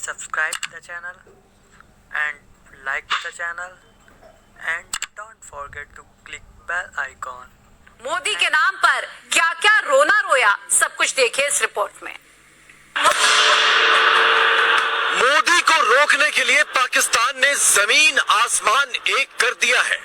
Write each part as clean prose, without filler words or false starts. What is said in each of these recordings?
subscribe the channel and like the channel and don't forget to click bell icon. Modi के नाम पर क्या क्या रोना रोया, सब कुछ देखिए इस रिपोर्ट में। मोदी को रोकने के लिए पाकिस्तान ने जमीन आसमान एक कर दिया है।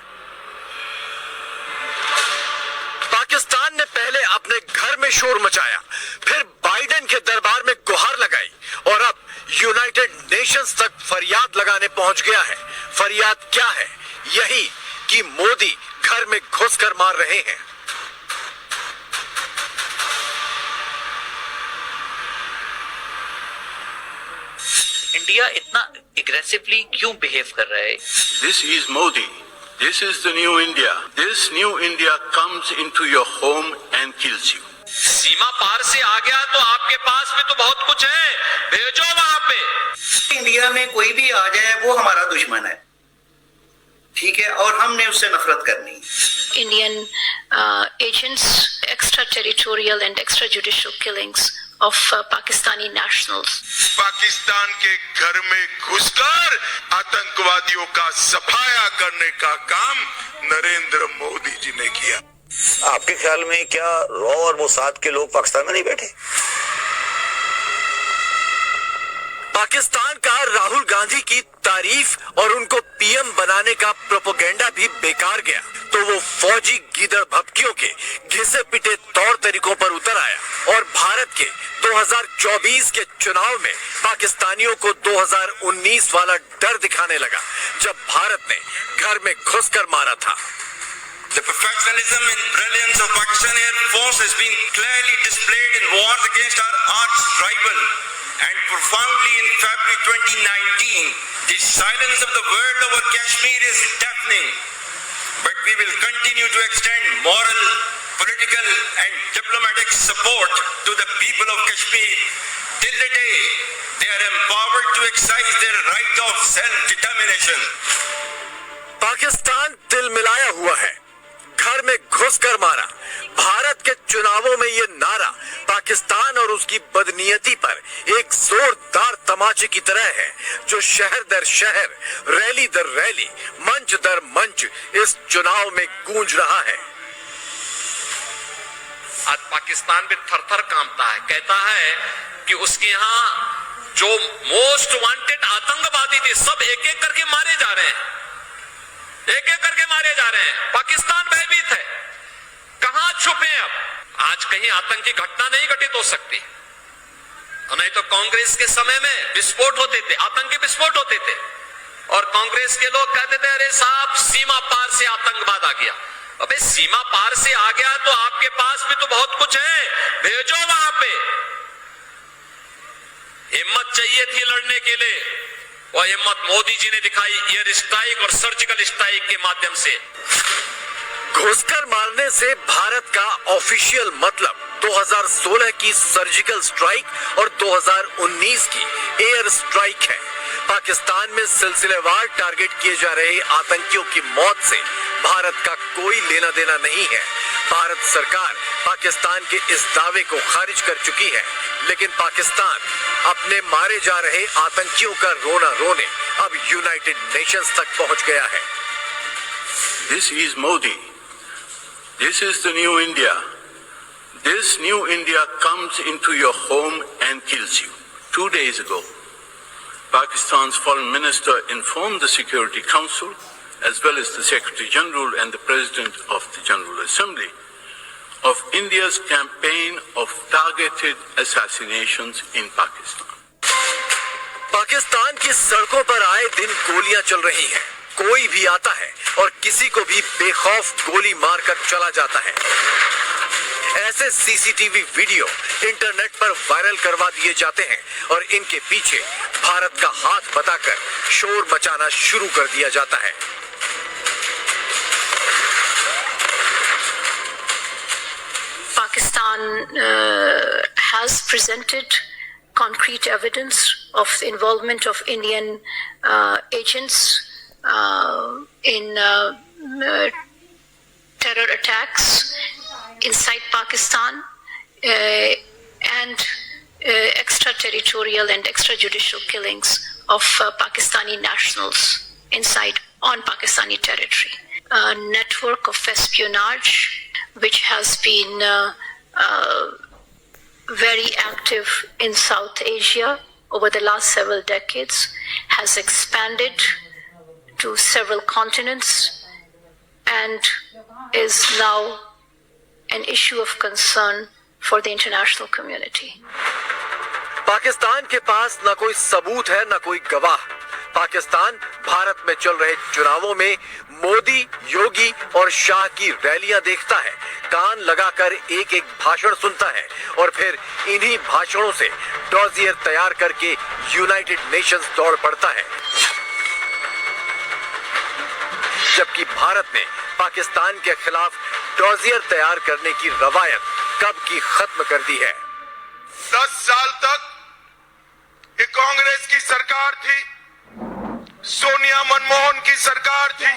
पाकिस्तान ने पहले अपने घर में शोर मचाया, फिर बाइडेन के दरबार में गुहार लगाई और अब यूनाइटेड नेशंस तक फरियाद लगाने पहुंच गया है। फरियाद क्या है? यही कि मोदी घर में घुसकर मार रहे हैं। इंडिया इतना एग्रेसिवली क्यों बिहेव कर रहा है? This is Modi. This is the new India. This new India comes into your home and kills you. सीमा पार से आ गया तो आपके पास भी तो बहुत कुछ है, भेजो वहां पे। इंडिया में कोई भी आ जाए वो हमारा दुश्मन है, ठीक है, और हमने उससे नफरत करनी है। Indian agents, extraterritorial and extrajudicial killings of Pakistani nationals. Pakistan के घर में घुसकर आतंकवादियों का सफाया करने का काम नरेंद्र मोदी जी ने किया। आपके ख्याल में क्या रॉ और मोसाद के लोग पाकिस्तान में नहीं बैठे? पाकिस्तान का राहुल गांधी की तारीफ और उनको पीएम बनाने का प्रोपेगेंडा भी बेकार गया तो वो फौजी गीदड़ भपकियों के घिसे पिटे तौर तरीकों पर उतर आया और भारत के 2024 के चुनाव में पाकिस्तानियों को 2019 वाला डर दिखाने लगा जब भारत ने घर में घुसकर मारा था। The professionalism and brilliance of Pakistan Air Force has been clearly displayed in wars against our arch rival. And profoundly in February 2019, the silence of the world over Kashmir is deafening. But we will continue to extend moral, political and diplomatic support to the people of Kashmir till the day they are empowered to exercise their right of self-determination. Pakistan दिल मिलाया हुआ है, घर में घुसकर मारा। भारत के चुनावों में ये नारा पाकिस्तान और उसकी बदनीयती पर एक जोरदार तमाचे की तरह है जो शहर दर शहर, रैली दर रैली, मंच दर मंच इस चुनाव में गूंज रहा है। आज पाकिस्तान भी थर-थर कांपता है, कहता है कि उसके यहाँ जो मोस्ट वांटेड आतंकवादी थे सब एक-एक करके मारे जा रहे हैं, एक-एक करके मारे जा रहे हैं। पाकिस्तान भयभीत है, कहां छुपे अब? आज कहीं आतंकी घटना नहीं घटित हो सकती, नहीं तो कांग्रेस के समय में विस्फोट होते थे, आतंकी विस्फोट होते थे और कांग्रेस के लोग कहते थे अरे साहब सीमा पार से आतंकवाद आ गया। अबे सीमा पार से आ गया तो आपके पास भी तो बहुत कुछ है, भेजो वहां पे। हिम्मत चाहिए थी लड़ने के लिए, वह हिम्मत मोदी जी ने दिखाई एयर स्ट्राइक और सर्जिकल स्ट्राइक के माध्यम से। घुसकर मारने से भारत का ऑफिशियल मतलब 2016 की सर्जिकल स्ट्राइक और 2019 की एयर स्ट्राइक है। पाकिस्तान में सिलसिलेवार टारगेट किए जा रहे आतंकियों की मौत से भारत का कोई लेना देना नहीं है। भारत सरकार पाकिस्तान के इस दावे को खारिज कर चुकी है, लेकिन पाकिस्तान अपने मारे जा रहे आतंकियों का रोना रोने अब यूनाइटेड नेशंस तक पहुंच गया है। This is Modi. This is the new India. This new India comes into your home and kills you. 2 days ago, Pakistan's foreign minister informed the Security Council, as well as the Secretary General and the President of the General Assembly, of India's campaign of targeted assassinations in Pakistan. Pakistan की सड़कों पर आए दिन गोलियां चल रही हैं। कोई भी आता है और किसी को भी बेखौफ गोली मारकर चला जाता है। ऐसे सीसीटीवी वीडियो इंटरनेट पर वायरल करवा दिए जाते हैं और इनके पीछे भारत का हाथ बताकर शोर मचाना शुरू कर दिया जाता है। Pakistan has presented concrete evidence of the involvement of Indian agents in terror attacks inside Pakistan and extraterritorial and extrajudicial killings of Pakistani nationals on Pakistani territory. A network of espionage, which has been very active in South Asia over the last several decades, has expanded to several continents and is now an issue of concern for the international community. Pakistan के पास न कोई सबूत है न कोई गवाह। पाकिस्तान भारत में चल रहे चुनावों में मोदी, योगी और शाह की रैलियां देखता है, कान लगाकर एक एक भाषण सुनता है और फिर इन्हीं भाषणों से डॉजियर तैयार करके यूनाइटेड नेशंस दौड़ पड़ता है। जबकि भारत ने पाकिस्तान के खिलाफ डॉजियर तैयार करने की रवायत कब की खत्म कर दी है। 10 साल तक ये कांग्रेस की सरकार थी, सोनिया मनमोहन की सरकार थी।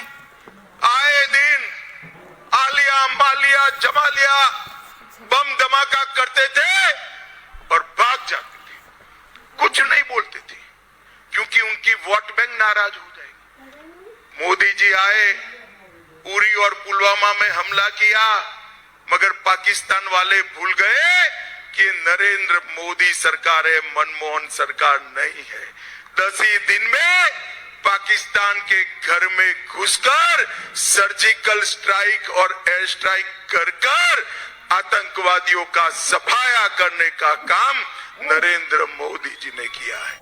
आए दिन आलिया अंबालिया जमालिया बम धमाका करते थे और भाग जाते थे, कुछ नहीं बोलते थे क्योंकि उनकी वोट बैंक नाराज हो जाएगी। मोदी जी आए, उरी और पुलवामा में हमला किया, मगर पाकिस्तान वाले भूल गए कि नरेंद्र मोदी सरकार है, मनमोहन सरकार नहीं है। 10 ही दिन में पाकिस्तान के घर में घुसकर सर्जिकल स्ट्राइक और एयर स्ट्राइक कर आतंकवादियों का सफाया करने का काम नरेंद्र मोदी जी ने किया है।